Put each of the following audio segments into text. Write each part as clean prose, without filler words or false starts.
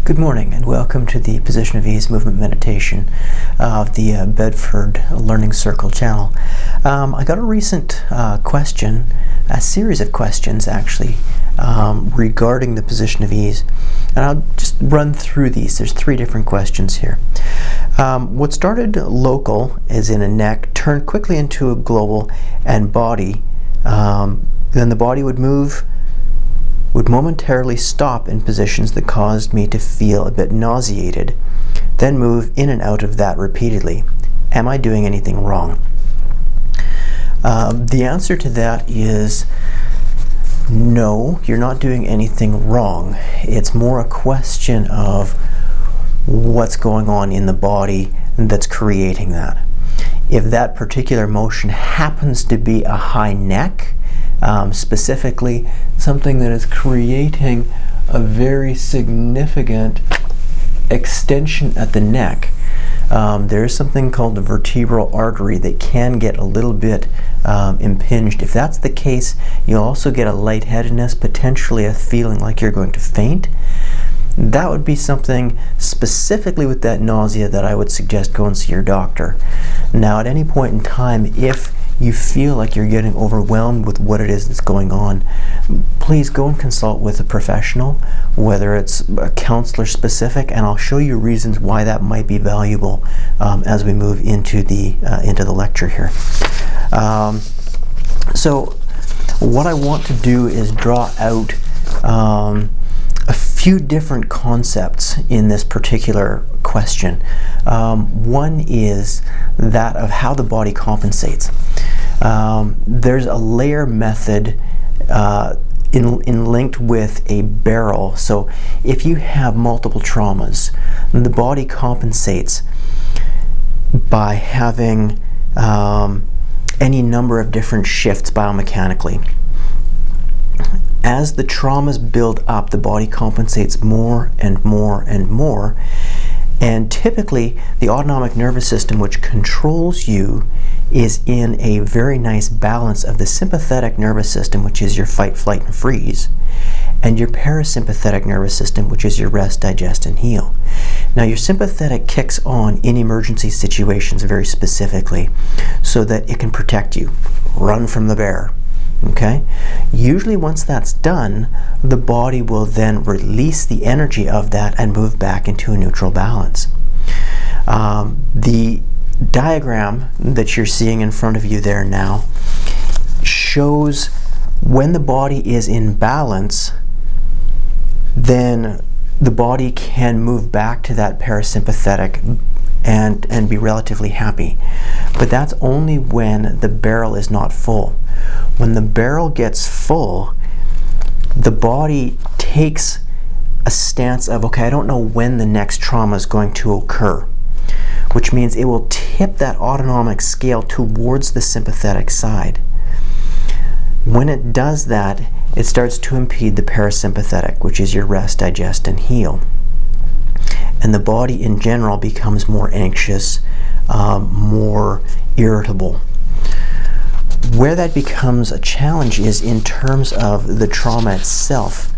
Good morning and welcome to the Position of Ease movement meditation of the Bedford Learning Circle channel. I got a recent question, a series of questions actually, regarding the position of ease, and I'll just run through these. There's three different questions here. What started local, as in a neck, turned quickly into a global and body. Then the body would momentarily stop in positions that caused me to feel a bit nauseated, then move in and out of that repeatedly. Am I doing anything wrong? The answer to that is no, you're not doing anything wrong. It's more a question of what's going on in the body that's creating that. If that particular motion happens to be a high neck, specifically something that is creating a very significant extension at the neck. There is something called the vertebral artery that can get a little bit impinged. If that's the case, you'll also get a lightheadedness, potentially a feeling like you're going to faint. That would be something specifically with that nausea that I would suggest go and see your doctor. Now, at any point in time, if you feel like you're getting overwhelmed with what it is that's going on, please go and consult with a professional, whether it's a counselor specific, and I'll show you reasons why that might be valuable as we move into the lecture here. So what I want to do is draw out a few different concepts in this particular question. One is that of how the body compensates. There's a layer method linked with a barrel. So if you have multiple traumas, the body compensates by having any number of different shifts biomechanically. As the traumas build up, the body compensates more and more and more. And typically, the autonomic nervous system, which controls you, is in a very nice balance of the sympathetic nervous system, which is your fight, flight, and freeze, and your parasympathetic nervous system, which is your rest, digest, and heal. Now, your sympathetic kicks on in emergency situations very specifically so that it can protect you. Run from the bear. Okay? Usually once that's done, the body will then release the energy of that and move back into a neutral balance. The diagram that you're seeing in front of you there now shows when the body is in balance, then the body can move back to that parasympathetic and be relatively happy. But that's only when the barrel is not full. When the barrel gets full, the body takes a stance of, okay, I don't know when the next trauma is going to occur, which means it will tip that autonomic scale towards the sympathetic side. When it does that, it starts to impede the parasympathetic, which is your rest, digest, and heal. And the body in general becomes more anxious, more irritable. Where that becomes a challenge is in terms of the trauma itself.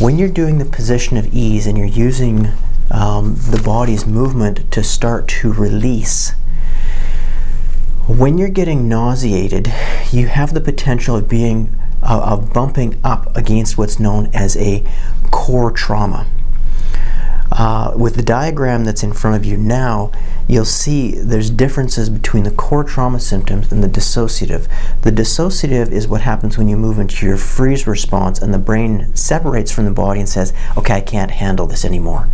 When you're doing the position of ease and you're using the body's movement to start to release, when you're getting nauseated, you have the potential of bumping up against what's known as a core trauma. With the diagram that's in front of you now, you'll see there's differences between the core trauma symptoms and the dissociative. The dissociative is what happens when you move into your freeze response and the brain separates from the body and says, okay, I can't handle this anymore.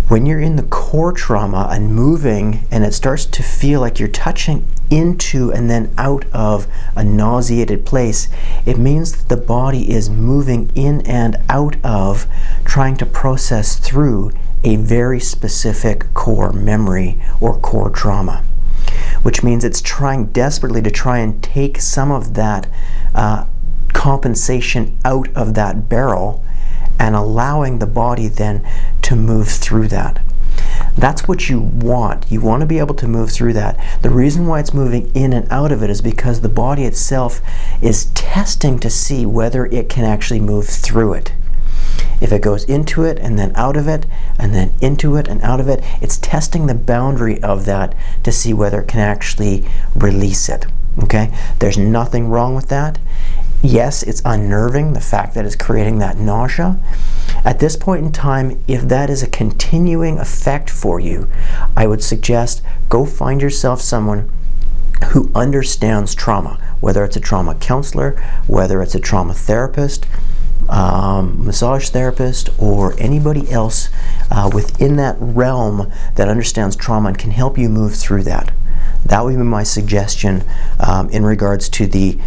When you're in the core trauma and moving and it starts to feel like you're touching into and then out of a nauseated place, it means that the body is moving in and out of trying to process through a very specific core memory or core trauma, which means it's trying desperately to try and take some of that compensation out of that barrel and allowing the body then to move through that. That's what you want. You want to be able to move through that. The reason why it's moving in and out of it is because the body itself is testing to see whether it can actually move through it. If it goes into it and then out of it, and then into it and out of it, it's testing the boundary of that to see whether it can actually release it. Okay? There's nothing wrong with that. Yes, it's unnerving, the fact that it's creating that nausea. At this point in time, if that is a continuing effect for you, I would suggest go find yourself someone who understands trauma, whether it's a trauma counselor, whether it's a trauma therapist, massage therapist, or anybody else within that realm that understands trauma and can help you move through that. That would be my suggestion in regards to the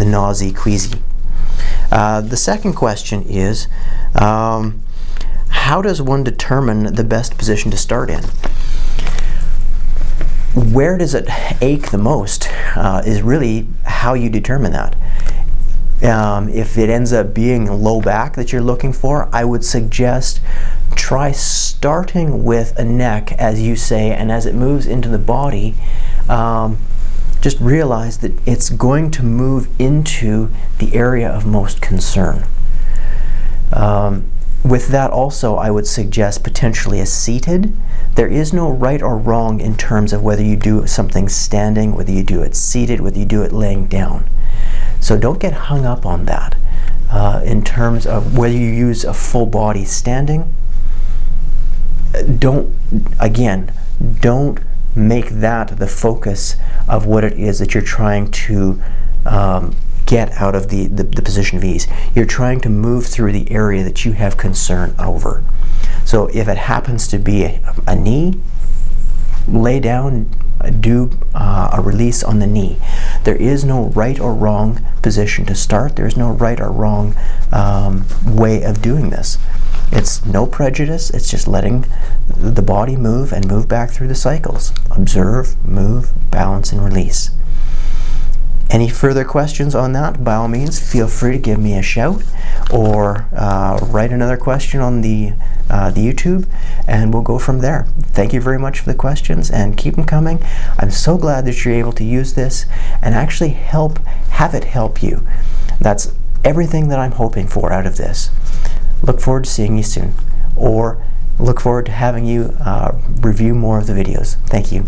nausea, queasy. The second question is, how does one determine the best position to start in? Where does it ache the most is really how you determine that. If it ends up being low back that you're looking for, I would suggest try starting with a neck, as you say, and as it moves into the body, just realize that it's going to move into the area of most concern. With that also, I would suggest potentially a seated. There is no right or wrong in terms of whether you do something standing, whether you do it seated, whether you do it laying down. So don't get hung up on that. In terms of whether you use a full body standing, don't make that the focus of what it is that you're trying to get out of the position of ease. You're trying to move through the area that you have concern over. So if it happens to be a knee, lay down, do a release on the knee. There is no right or wrong position to start. There's no right or wrong way of doing this. It's no prejudice. It's just letting the body move and move back through the cycles. Observe, move, balance, and release. Any further questions on that, by all means, feel free to give me a shout or write another question on the YouTube, and we'll go from there. Thank you very much for the questions, and keep them coming. I'm so glad that you're able to use this and actually have it help you. That's everything that I'm hoping for out of this. Look forward to seeing you soon, or look forward to having you review more of the videos. Thank you.